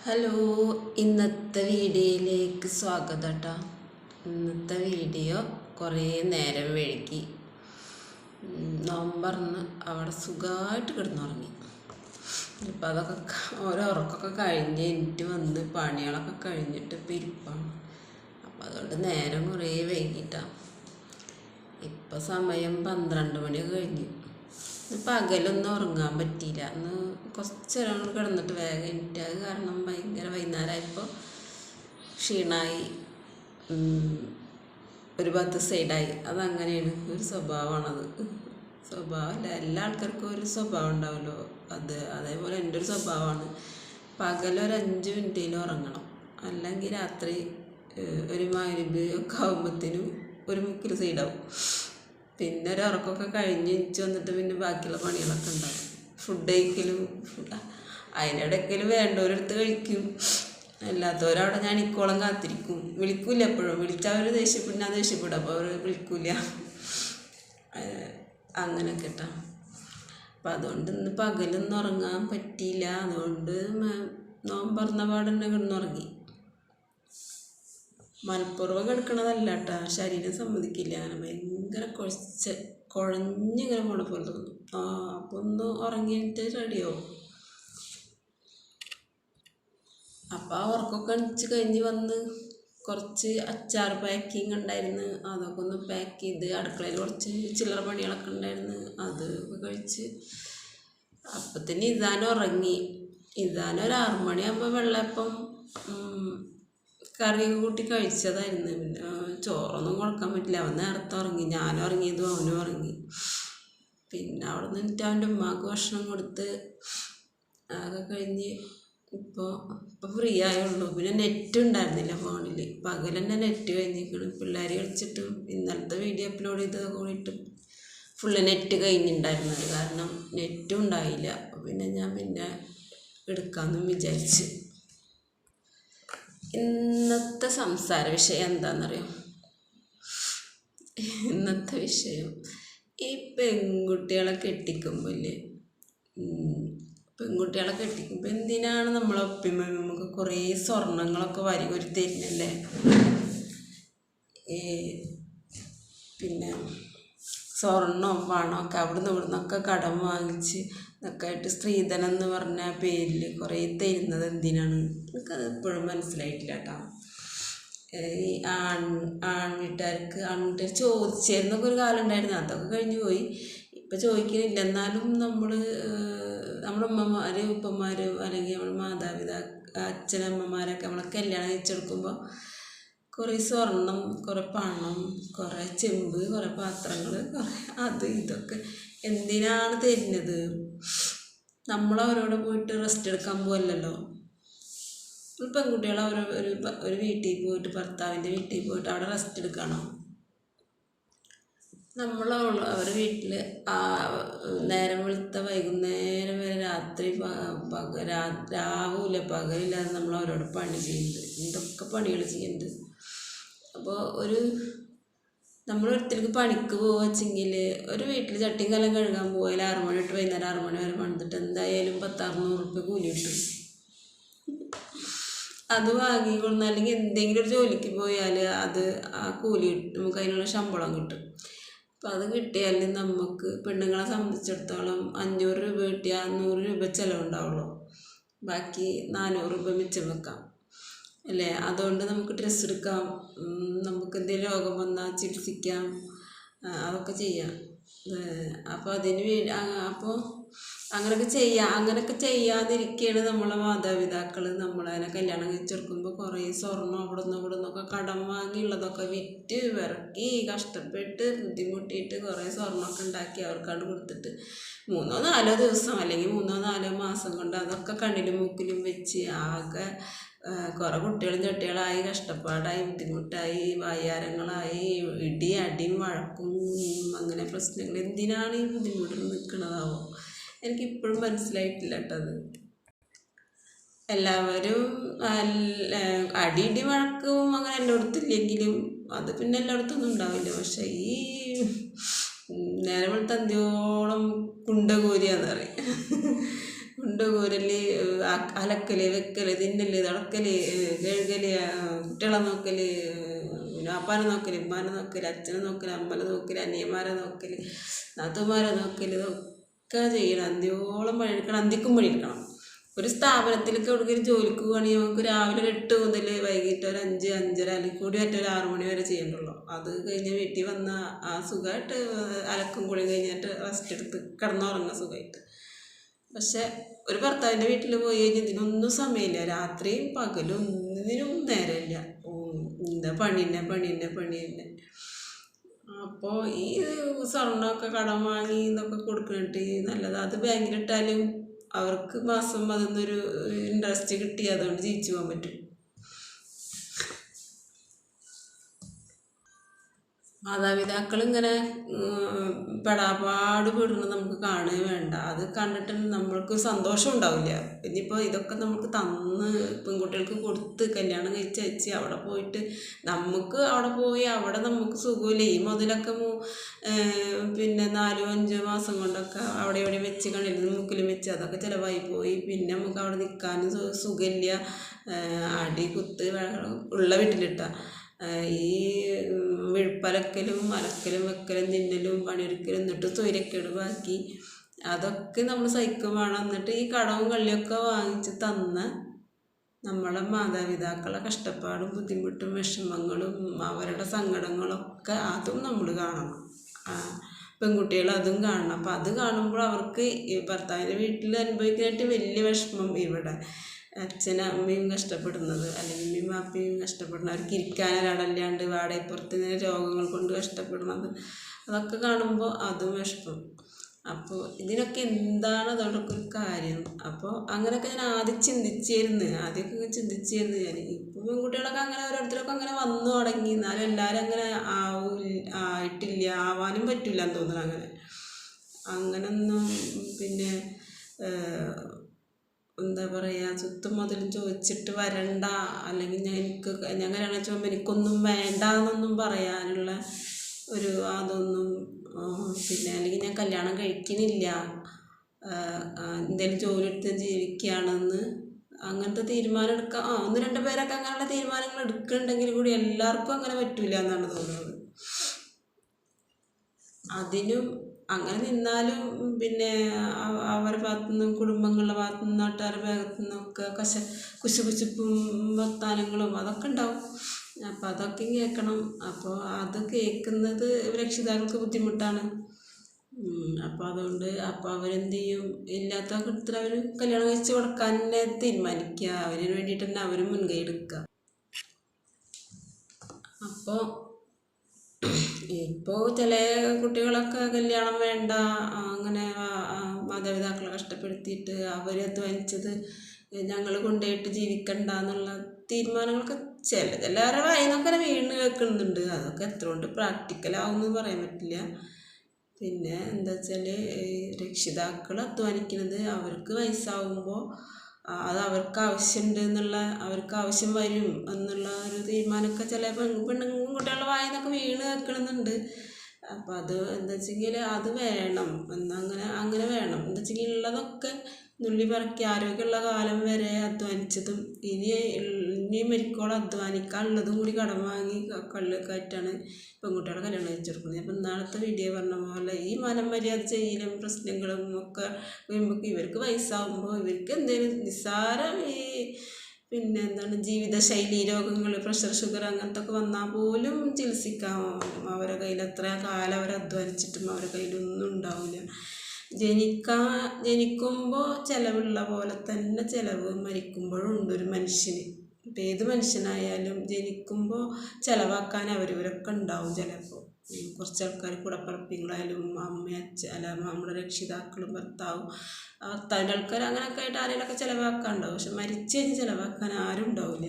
Hello, ഇന്നത്തെ വീഡിയോയിലേക്ക് സ്വാഗതം കേട്ടോ. ഇന്നത്തെ വീഡിയോ കുറേ നേരം വഴുകി. നോമ്പറന്ന് അവിടെ സുഖമായിട്ട് കിടന്നുറങ്ങി. ഇപ്പം അതൊക്കെ ഓരോ ഉറക്കമൊക്കെ കഴിഞ്ഞ് എനിക്ക് വന്ന് പണികളൊക്കെ കഴിഞ്ഞിട്ട് ഇപ്പം ഇരിപ്പാണ്. അപ്പം അതുകൊണ്ട് നേരം കുറേ വൈകിട്ടാണ്. ഇപ്പം സമയം 12 മണിയൊക്കെ കഴിഞ്ഞു. പകലൊന്നും ഉറങ്ങാൻ പറ്റിയില്ല. അന്ന് കുറച്ച് നേരം കൂടെ കിടന്നിട്ട് വേഗം എനിക്ക് അത് കാരണം ഭയങ്കര വൈകുന്നേരമായപ്പോൾ ക്ഷീണമായി, ഒരു ഭാഗത്ത് സൈഡായി. അതങ്ങനെയാണ്, ഒരു സ്വഭാവമാണത്. സ്വഭാവമല്ല, എല്ലാ ആൾക്കാർക്കും ഒരു സ്വഭാവം ഉണ്ടാവുമല്ലോ. അതേപോലെ എൻ്റെ ഒരു സ്വഭാവമാണ്. പകലൊരു 5 മിനിറ്റേലും ഉറങ്ങണം, അല്ലെങ്കിൽ രാത്രി ഒരു മഗ്‌രിബ് ഒക്കെ ആകുമ്പോഴത്തേനും ഒരു മുക്കിൽ സൈഡാവും. പിന്നെ ഒരു ഉറക്കമൊക്കെ കഴിഞ്ഞ് എനിക്ക് വന്നിട്ട് പിന്നെ ബാക്കിയുള്ള പണികളൊക്കെ ഉണ്ടാവും. ഫുഡ് കഴിക്കലും അതിനിടയ്ക്കലും വേണ്ടവരെടുത്ത് കഴിക്കും, അല്ലാത്തവരവിടെ ഞാൻ ഇക്കോളം കാത്തിരിക്കും. വിളിക്കൂല, എപ്പോഴും വിളിച്ചാൽ അവർ ദേഷ്യപ്പെടും, ദേഷ്യപ്പെടും. അപ്പോൾ അവർ വിളിക്കൂല, അങ്ങനെയൊക്കെ കേട്ടോ. അപ്പം അതുകൊണ്ട് ഇന്ന് പകലൊന്നും ഉറങ്ങാൻ പറ്റിയില്ല. അതുകൊണ്ട് നോമ്പറന്ന പാടന്നെ കിടന്നുറങ്ങി. മനഃപൂർവ്വം കിടക്കണതല്ല കേട്ടോ, ശരീരം സമ്മതിക്കില്ല. അങ്ങനെ ഭയങ്കര കുഴഞ്ഞിങ്ങനെ പോണ പോലെ തോന്നും. അപ്പോൾ ഒന്ന് ഉറങ്ങിയിട്ട് റെഡിയാവും. അപ്പോൾ ആ ഉറക്കമൊക്കെ അണിച്ച് കഴിഞ്ഞ് വന്ന് കുറച്ച് അച്ചാർ പാക്കിങ് ഉണ്ടായിരുന്നു, അതൊക്കെ ഒന്ന് പാക്ക് ചെയ്ത്, അടുക്കളയിൽ കുറച്ച് ചില്ലറ പണികളൊക്കെ ഉണ്ടായിരുന്നു, അതൊക്കെ കഴിച്ച് അപ്പത്തിന് ഇതാനും ഉറങ്ങി. ഇതാനൊരു 6 മണിയാകുമ്പോൾ വെള്ളപ്പം കറിയൊക്കെ കൂട്ടി കഴിച്ചതായിരുന്നു. പിന്നെ ചോറൊന്നും കൊടുക്കാൻ പറ്റില്ല, അവൻ നേരത്തെ ഉറങ്ങി. ഞാനും ഉറങ്ങിയതും അവനും ഉറങ്ങി. പിന്നെ അവിടെ നിന്നിട്ട് അവൻ്റെ ഉമ്മാക്ക് ഭക്ഷണം കൊടുത്ത് അതൊക്കെ കഴിഞ്ഞ് ഇപ്പോൾ ഫ്രീ ആയുള്ളൂ. പിന്നെ നെറ്റ് ഉണ്ടായിരുന്നില്ല ഫോണിൽ. പകൽ തന്നെ നെറ്റ് കഴിഞ്ഞിരിക്കണം. പിള്ളേർ കളിച്ചിട്ടും ഇന്നലത്തെ വീഡിയോ അപ്ലോഡ് ചെയ്തത് കൂടിയിട്ട് ഫുള്ള് നെറ്റ് കഴിഞ്ഞിട്ടുണ്ടായിരുന്നത് കാരണം നെറ്റും ഉണ്ടായില്ല. അപ്പോൾ പിന്നെ ഞാൻ എടുക്കാമെന്നും വിചാരിച്ച്. ഇന്നത്തെ സംസാര വിഷയം എന്താണെന്നറിയാം? ഇന്നത്തെ വിഷയം ഈ പെൺകുട്ടികളെ കെട്ടിക്കുമ്പോൾ എന്തിനാണ് നമ്മളെ ഒപ്പിമ്മ നമുക്ക് കുറേ സ്വർണങ്ങളൊക്കെ വാരി തരുന്നല്ലേ? പിന്നെ സ്വർണ്ണവും പണമൊക്കെ അവിടുന്ന് ഇവിടുന്നൊക്കെ കടം വാങ്ങിച്ച് ഇതൊക്കെ ആയിട്ട് സ്ത്രീധനം എന്ന് പറഞ്ഞ പേരിൽ കുറേ തരുന്നത് എന്തിനാണ്? എനിക്കത് എപ്പോഴും മനസ്സിലായിട്ടില്ല കേട്ടോ. ഈ ആൺവീട്ടുകാർ ചോദിച്ചിരുന്നൊക്കെ ഒരു കാലം ഉണ്ടായിരുന്നു, അതൊക്കെ കഴിഞ്ഞു പോയി. ഇപ്പം ചോദിക്കുന്നില്ല. എന്നാലും നമ്മുടെ ഉമ്മമാർ ഉപ്പന്മാർ അല്ലെങ്കിൽ നമ്മുടെ അച്ഛനമ്മമാരൊക്കെ നമ്മളെ കല്യാണം കഴിച്ചെടുക്കുമ്പോൾ കുറേ സ്വർണം, കുറേ പണം, കുറേ ചെമ്പ്, കുറേ പാത്രങ്ങൾ, കുറേ ഇതൊക്കെ എന്തിനാണ് തരുന്നത്? നമ്മളവരോട് പോയിട്ട് റെസ്റ്റ് എടുക്കാൻ പോകല്ലല്ലോ. പെൺകുട്ടികൾ ഒരു വീട്ടിൽ പോയിട്ട്, ഭർത്താവിൻ്റെ വീട്ടിൽ പോയിട്ട് അവിടെ റെസ്റ്റ് എടുക്കണം. അവരുടെ വീട്ടിൽ നേരം വെളുത്ത വൈകുന്നേരം വരെ രാത്രി രാവിലെ പകലില്ലാതെ നമ്മൾ അവരോട് പണി ചെയ്യുന്നുണ്ട്, എന്തൊക്കെ പണികൾ ചെയ്യുന്നുണ്ട്. അപ്പോൾ നമ്മളൊരുത്തർക്ക് പണിക്ക് പോവെച്ചെങ്കിൽ ഒരു വീട്ടിൽ ചട്ടിയും കലം കഴുകാൻ പോയാൽ 6 മണി തൊട്ട് വൈകുന്നേരം 6 മണി വരെ പണിതിട്ട് എന്തായാലും 600 റുപ്യ കൂലി കിട്ടും. അത് വാങ്ങിക്കൊള്ളുന്ന, അല്ലെങ്കിൽ എന്തെങ്കിലും ഒരു ജോലിക്ക് പോയാൽ ആ കൂലി കിട്ടും, നമുക്ക് അതിനുള്ള ശമ്പളം കിട്ടും. അപ്പം അത് കിട്ടിയാൽ നമുക്ക് പെണ്ണുങ്ങളെ സംബന്ധിച്ചിടത്തോളം 500 രൂപ കിട്ടിയാൽ 100 രൂപ ചിലവുണ്ടാവുള്ളൂ, ബാക്കി 400 രൂപ മിച്ചം വെക്കാം അല്ലേ? അതുകൊണ്ട് നമുക്ക് ഡ്രസ്സ് എടുക്കാം, നമുക്ക് എന്തെങ്കിലും രോഗം വന്നാൽ ചികിത്സിക്കാം, അതൊക്കെ ചെയ്യാം. അപ്പോൾ അങ്ങനെയൊക്കെ ചെയ്യാതിരിക്കുകയാണ് നമ്മളെ മാതാപിതാക്കൾ. നമ്മളതിനെ കല്യാണം കഴിച്ചെടുക്കുമ്പോൾ കുറേ സ്വർണ്ണം അവിടെ നിന്നൊക്കെ കടം വാങ്ങിയുള്ളതൊക്കെ വിറ്റ് വിറക്കി കഷ്ടപ്പെട്ട് ബുദ്ധിമുട്ടിയിട്ട് കുറേ സ്വർണ്ണമൊക്കെ ഉണ്ടാക്കി അവർക്കാണ്ട് കൊടുത്തിട്ട് 3-4 ദിവസം അല്ലെങ്കിൽ 3-4 മാസം കൊണ്ട് അതൊക്കെ കണ്ണിലും മൂക്കിലും വെച്ച് ആകെ കുറേ കുട്ടികളും ചട്ടികളായി, കഷ്ടപ്പാടായി, ബുദ്ധിമുട്ടായി, വയ്യാരങ്ങളായി, അടിയും വഴക്കും, അങ്ങനെ പ്രശ്നങ്ങൾ. എന്തിനാണ് ഈ ബുദ്ധിമുട്ടിൽ നിൽക്കണതാവോ? എനിക്കിപ്പോഴും മനസ്സിലായിട്ടില്ല കേട്ടോ. അത് എല്ലാവരും ഇടി വഴക്കും അങ്ങനെ എല്ലായിടത്തില്ലെങ്കിലും അത് പിന്നെ എല്ലായിടത്തൊന്നും ഉണ്ടാവില്ല. പക്ഷെ ഈ നേരം വെളുത്ത അന്ത്യോളം കുണ്ട കോരിയാന്ന് പറയും. കൊണ്ടുപോരല്, അലക്കല്, വെക്കല്, തിന്നല്, നടക്കല്, കഴുകല്, കുട്ടികളെ നോക്കല്, പിന്നെ അപ്പാനെ നോക്കല്, ഉമ്മാനെ നോക്കല്, അച്ഛനെ നോക്കല്, അമ്മനെ നോക്കല്, അനിയന്മാരെ നോക്കല്, നാത്തുമാരെ നോക്കല്, ഇതൊക്കെ ചെയ്യണം. അന്ത്യോളം പണിയെടുക്കണം, അന്തിക്കും പണിയെടുക്കണം. ഒരു സ്ഥാപനത്തിലേക്ക് എവിടെയെങ്കിലും ജോലിക്ക് പോവുകയാണെങ്കിൽ നമുക്ക് രാവിലെ ഒരു 8 മുതൽ വൈകിട്ട് ഒരു 5, 5:30 അല്ലെങ്കിൽ കൂടി പറ്റും ഒരു 6 മണി വരെ ചെയ്യണ്ടുള്ളൂ. അത് കഴിഞ്ഞ് വീട്ടിൽ വന്നാൽ ആ സുഖമായിട്ട് അലക്കും കുളി കഴിഞ്ഞിട്ട് റെസ്റ്റ് എടുത്ത് കിടന്നുറങ്ങുക സുഖമായിട്ട്. പക്ഷെ ഒരു ഭർത്താവിൻ്റെ വീട്ടിൽ പോയി കഴിഞ്ഞാൽ ഇതിനൊന്നും സമയമില്ല. രാത്രിയും പകലും ഒന്നിനും നേരമില്ല. എന്താ പണി തന്നെ. അപ്പോൾ ഈ സ്വർണ്ണമൊക്കെ കടം വാങ്ങി ഇതൊക്കെ കൊടുക്കുന്നിട്ട് നല്ലത് അത് ബാങ്കിലിട്ടാലും അവർക്ക് മാസം അതിന്നൊരു ഇൻട്രസ്റ്റ് കിട്ടി അതുകൊണ്ട് ജീവിച്ചു പോകാൻ പറ്റും. മാതാപിതാക്കൾ ഇങ്ങനെ പെടാപ്പാട് പെടുന്നത് നമുക്ക് കാണുകയും വേണ്ട. അത് കണ്ടിട്ട് നമ്മൾക്ക് സന്തോഷം ഉണ്ടാവില്ല. ഇനിയിപ്പോൾ ഇതൊക്കെ നമുക്ക് തന്ന് പെൺകുട്ടികൾക്ക് കൊടുത്ത് കല്യാണം കഴിച്ച് അവിടെ പോയിട്ട് നമുക്ക് അവിടെ പോയി അവിടെ നമുക്ക് സുഖമില്ല. ഈ മുതലൊക്കെ പിന്നെ 4-5 മാസം കൊണ്ടൊക്കെ അവിടെ ഇവിടെ വെച്ച് കണ്ടിരുന്നു മൂക്കിലും വെച്ച് അതൊക്കെ ചിലവായി പോയി. പിന്നെ നമുക്ക് അവിടെ നിൽക്കാനും സുഖമില്ല. അടി കുത്ത് ഉള്ള വീട്ടിലിട്ട ഈ വിഴുപ്പലക്കലും അലക്കലും വെക്കലും തിന്നലും പണിയെടുക്കലും എന്നിട്ട് തൊയിരക്കേട് ബാക്കി അതൊക്കെ നമ്മൾ സഹിക്കും വേണം. എന്നിട്ട് ഈ കടവും കള്ളിയൊക്കെ വാങ്ങിച്ച് തന്ന നമ്മളെ മാതാപിതാക്കളെ കഷ്ടപ്പാടും ബുദ്ധിമുട്ടും വിഷമങ്ങളും അവരുടെ സങ്കടങ്ങളൊക്കെ അതും നമ്മൾ കാണണം. പെൺകുട്ടികൾ അതും കാണണം. അപ്പം അത് കാണുമ്പോൾ അവർക്ക് ഈ ഭർത്താവിൻ്റെ വീട്ടിൽ അനുഭവിക്കാനായിട്ട് വലിയ വിഷമം ഇവിടെ അച്ഛനും അമ്മയും കഷ്ടപ്പെടുന്നത് അല്ലെങ്കിൽ അമ്മയും അപ്പയും കഷ്ടപ്പെടുന്നത്, അവർക്ക് ഇരിക്കാനൊരാളല്ലാണ്ട് വാടകപ്പുറത്ത് ഇങ്ങനെ രോഗങ്ങൾ കൊണ്ട് കഷ്ടപ്പെടുന്നത് അതൊക്കെ കാണുമ്പോൾ അതും വിഷമം. അപ്പോൾ ഇതിനൊക്കെ എന്താണ് അതോടൊക്കെ ഒരു കാര്യം? അപ്പോൾ അങ്ങനെയൊക്കെ ഞാൻ ആദ്യമൊക്കെ ചിന്തിച്ചിരുന്നു ഞാൻ. ഇപ്പോൾ പെൺകുട്ടികളൊക്കെ അങ്ങനെ ഓരോരുത്തരൊക്കെ അങ്ങനെ വന്നു തുടങ്ങി. എന്നാലും എല്ലാവരും അങ്ങനെ ആയിട്ടില്ല, ആവാനും പറ്റില്ല എന്ന് തോന്നുന്നു. അങ്ങനൊന്നും പിന്നെ എന്താ പറയുക, ചുറ്റും മുതലും ചോദിച്ചിട്ട് വരണ്ട, അല്ലെങ്കിൽ ഞാൻ കല്യാണം ചോദിക്കുമ്പോൾ എനിക്കൊന്നും വേണ്ട എന്നൊന്നും പറയാനുള്ള ഒരു അതൊന്നും പിന്നെ അല്ലെങ്കിൽ ഞാൻ കല്യാണം കഴിക്കുന്നില്ല, എന്തെങ്കിലും ജോലി എടുത്ത് ജീവിക്കുകയാണെന്ന് അങ്ങനത്തെ തീരുമാനം എടുക്കാം. 1-2 പേരൊക്കെ അങ്ങനെയുള്ള തീരുമാനങ്ങൾ എടുക്കുന്നുണ്ടെങ്കിൽ കൂടി എല്ലാവർക്കും അങ്ങനെ പറ്റില്ല എന്നാണ് തോന്നുന്നത്. അതിനും അങ്ങനെ നിന്നാലും പിന്നെ അവരുടെ ഭാഗത്തുനിന്നും കുടുംബങ്ങളുടെ ഭാഗത്തുനിന്നും നാട്ടുകാരുടെ ഭാഗത്തു നിന്നൊക്കെ കുശുകുശുപ്പും വർത്താനങ്ങളും അതൊക്കെ ഉണ്ടാവും. അപ്പം അതൊക്കെ കേൾക്കണം. അപ്പോൾ അത് കേൾക്കുന്നത് രക്ഷിതാക്കൾക്ക് ബുദ്ധിമുട്ടാണ്. അപ്പോൾ അതുകൊണ്ട് അപ്പോൾ അവരെന്ത് ചെയ്യും, ഇല്ലാത്ത കിടത്തിൽ അവർ കല്യാണം കഴിച്ച് കൊടുക്കാൻ തന്നെ തീരുമാനിക്കുക. അവന് വേണ്ടിയിട്ട് തന്നെ അവർ മുൻകൈ എടുക്കുക. അപ്പോൾ ഇപ്പോൾ ചില കുട്ടികളൊക്കെ കല്യാണം വേണ്ട, അങ്ങനെ മാതാപിതാക്കളെ കഷ്ടപ്പെടുത്തിയിട്ട് അവർ അധ്വാനിച്ചത് ഞങ്ങൾ കൊണ്ടുപോയിട്ട് ജീവിക്കണ്ട എന്നുള്ള തീരുമാനങ്ങളൊക്കെ എല്ലാവരുടെ വായിൽ നിന്നൊക്കെ വീണ് കേൾക്കുന്നുണ്ട്. അതൊക്കെ എത്ര കൊണ്ട് പ്രാക്ടിക്കലാവുമെന്ന് പറയാൻ പറ്റില്ല. പിന്നെ എന്താ വെച്ചാൽ രക്ഷിതാക്കൾ അധ്വാനിക്കുന്നത് അവർക്ക് വയസ്സാവുമ്പോൾ അത് അവർക്ക് ആവശ്യമുണ്ട് എന്നുള്ള, അവർക്ക് ആവശ്യം വരും എന്നുള്ള ഒരു തീരുമാനമൊക്കെ ചില പെൺകുട്ടികളുടെ വായിൽ നിന്നൊക്കെ വീണ് കേൾക്കണമെന്നുണ്ട്. അപ്പം അത് എന്താ വെച്ചെങ്കിൽ അത് വേണം അങ്ങനെ വേണം. എന്താ വെച്ചെങ്കിൽ ഉള്ളതൊക്കെ നുള്ളി പറക്കി ആരോഗ്യമുള്ള കാലം വരെ അധ്വാനിച്ചതും ഇനി മരിക്കോളം അധ്വാനിക്കാനുള്ളതും കൂടി കടം വാങ്ങി കള്ളൊക്കെ ആയിട്ടാണ് പെൺകുട്ടികളെ കല്യാണം കഴിച്ചെടുക്കുന്നത്. അപ്പം ഇന്നാളത്തെ വീഡിയോ പറഞ്ഞ പോലെ ഈ മര്യാദ ചെയ്യലും പ്രശ്നങ്ങളും ഒക്കെ വരുമ്പോൾ ഇവർക്ക് വയസ്സാകുമ്പോൾ ഇവർക്ക് എന്തെങ്കിലും നിസ്സാരം ഈ പിന്നെ എന്താണ് ജീവിതശൈലി രോഗങ്ങൾ, പ്രഷർ, ഷുഗർ അങ്ങനത്തെ ഒക്കെ വന്നാൽ പോലും ചികിത്സിക്കാം. അവരുടെ കയ്യിൽ എത്ര കാലം അവർ അധ്വാനിച്ചിട്ടും അവരുടെ കയ്യിലൊന്നും ഉണ്ടാവില്ല. ജനിക്കുമ്പോൾ ചിലവുള്ള പോലെ തന്നെ ചിലവ് മരിക്കുമ്പോഴും ഉണ്ട് ഒരു മനുഷ്യന്. ഇപ്പം ഏത് മനുഷ്യനായാലും ജനിക്കുമ്പോൾ ചിലവാക്കാൻ അവരവരൊക്കെ ഉണ്ടാവും. ചിലപ്പോൾ കുറച്ച് ആൾക്കാർ കൂടപ്പിറപ്പികളായാലും അമ്മ അച്ഛൻ അല്ല നമ്മുടെ രക്ഷിതാക്കളും ഭർത്താവിൻ്റെ ആൾക്കാർ അങ്ങനെയൊക്കെ ആയിട്ട് ആരെങ്കിലുമൊക്കെ ചിലവാക്കാനുണ്ടാവും. പക്ഷെ മരിച്ചു കഴിഞ്ഞ് ചിലവാക്കാൻ ആരും ഉണ്ടാവില്ല.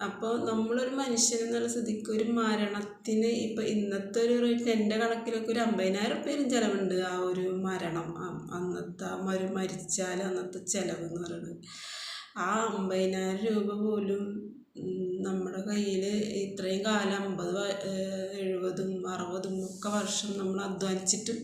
അപ്പോൾ നമ്മളൊരു മനുഷ്യനെന്നുള്ള സ്ഥിതിക്ക് ഒരു മരണത്തിന് ഇപ്പം ഇന്നത്തെ ഒരു റേറ്റ് എൻ്റെ കണക്കിലൊക്കെ ഒരു 50,000 രൂപയും ചിലവുണ്ട്. ആ ഒരു മരണം അന്നത്തെ മരിച്ചാൽ അന്നത്തെ ചിലവ് എന്ന് പറയുന്നത് ആ 50,000 രൂപ പോലും നമ്മുടെ കയ്യിൽ ഇത്രയും കാലം 50, 70, 60 ഒക്കെ വർഷം നമ്മൾ അധ്വാനിച്ചിട്ട്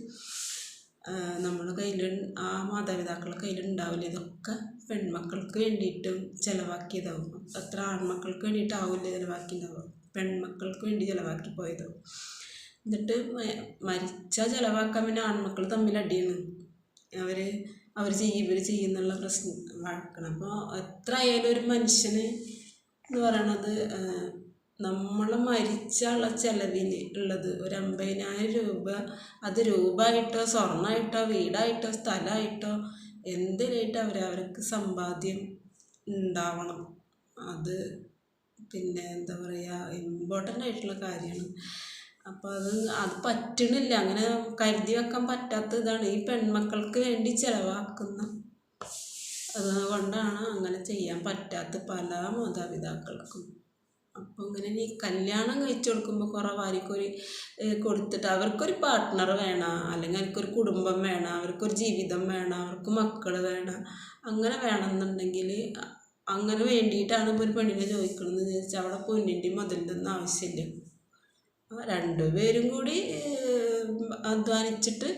നമ്മുടെ കയ്യിൽ ആ മാതാപിതാക്കളുടെ കയ്യിലുണ്ടാവില്ല. ഇതൊക്കെ പെൺമക്കൾക്ക് വേണ്ടിയിട്ടും ചിലവാക്കിയതാവും. അത്ര ആൺമക്കൾക്ക് വേണ്ടിയിട്ടാവില്ല ചിലവാക്കിയിട്ടുണ്ടാവുക, പെൺമക്കൾക്ക് വേണ്ടി ചിലവാക്കി പോയതാവും. എന്നിട്ട് മരിച്ചാൽ ചിലവാക്കാൻ പിന്നെ ആൺമക്കൾ തമ്മിൽ അടിയാണ്. അവർ ചെയ്യും ഇവർ ചെയ്യുന്നുള്ള പ്രശ്നം വഴക്കണം. അപ്പോൾ എത്ര ആയാലും ഒരു മനുഷ്യന് എന്ന് പറയണത് നമ്മൾ മരിച്ചുള്ള ചിലവിന് ഉള്ളത് ഒരു 50,000 രൂപ, അത് രൂപയായിട്ടോ സ്വർണ്ണമായിട്ടോ വീടായിട്ടോ സ്ഥലമായിട്ടോ എന്തിനായിട്ടോ അവർക്ക് സമ്പാദ്യം ഉണ്ടാവണം. അത് പിന്നെ എന്താ പറയുക, ഇമ്പോർട്ടൻ്റ് ആയിട്ടുള്ള കാര്യമാണ്. അപ്പോൾ അത് പറ്റണില്ല, അങ്ങനെ കരുതി വെക്കാൻ പറ്റാത്ത ഇതാണ് ഈ പെൺമക്കൾക്ക് വേണ്ടി ചിലവാക്കുന്ന. അതുകൊണ്ടാണ് അങ്ങനെ ചെയ്യാൻ പറ്റാത്ത പല മാതാപിതാക്കൾക്കും. അപ്പോൾ ഇങ്ങനെ ഈ കല്യാണം കഴിച്ചു കൊടുക്കുമ്പോൾ കുറേ വാരിക്കൊരു കൊടുത്തിട്ട് അവർക്കൊരു പാർട്ട്ണർ വേണം, അല്ലെങ്കിൽ അവർക്കൊരു കുടുംബം വേണം, അവർക്കൊരു ജീവിതം വേണം, അവർക്ക് മക്കൾ വേണം. അങ്ങനെ വേണമെന്നുണ്ടെങ്കിൽ അങ്ങനെ വേണ്ടിയിട്ടാണ് ഇപ്പോൾ ഒരു പെണ്ണിനെ ചോദിക്കണമെന്ന് ചോദിച്ചാൽ അവിടെ പൊന്നിൻ്റെയും മുതലിൻ്റെ ഒന്നും ആവശ്യമില്ല. രണ്ടുപേരും കൂടി അധ്വാനിച്ചിട്ട്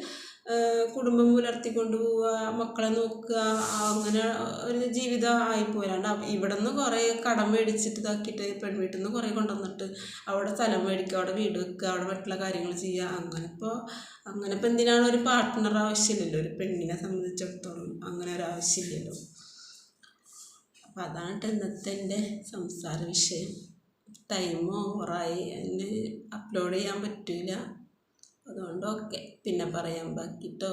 കുടുംബം പുലർത്തിക്കൊണ്ട് പോവുക, മക്കളെ നോക്കുക, അങ്ങനെ ഒരു ജീവിതം ആയിപ്പോരാണ്ട് ഇവിടെ നിന്ന് കുറേ കടം മേടിച്ചിട്ട് ഇതാക്കിയിട്ട് പെൺവീട്ടിൽ നിന്ന് കുറേ കൊണ്ടുവന്നിട്ട് അവിടെ സ്ഥലം മേടിക്കുക, അവിടെ വീട് വെക്കുക, അവിടെ മറ്റുള്ള കാര്യങ്ങൾ ചെയ്യുക. അങ്ങനെ ഇപ്പോൾ എന്തിനാണ് ഒരു പാർട്ട്ണർ ആവശ്യമില്ലല്ലോ, ഒരു പെണ്ണിനെ സംബന്ധിച്ചിടത്തോളം അങ്ങനെ ഒരു ആവശ്യമില്ലല്ലോ. അപ്പോൾ അതാണ് ഇന്നത്തെ എൻ്റെ സംസാര വിഷയം. ടൈം ഓവറായി, അതിന് അപ്ലോഡ് ചെയ്യാൻ പറ്റില്ല. അതുകൊണ്ട് ഓക്കെ, പിന്നെ പറയാൻ ബാക്കിട്ടോ.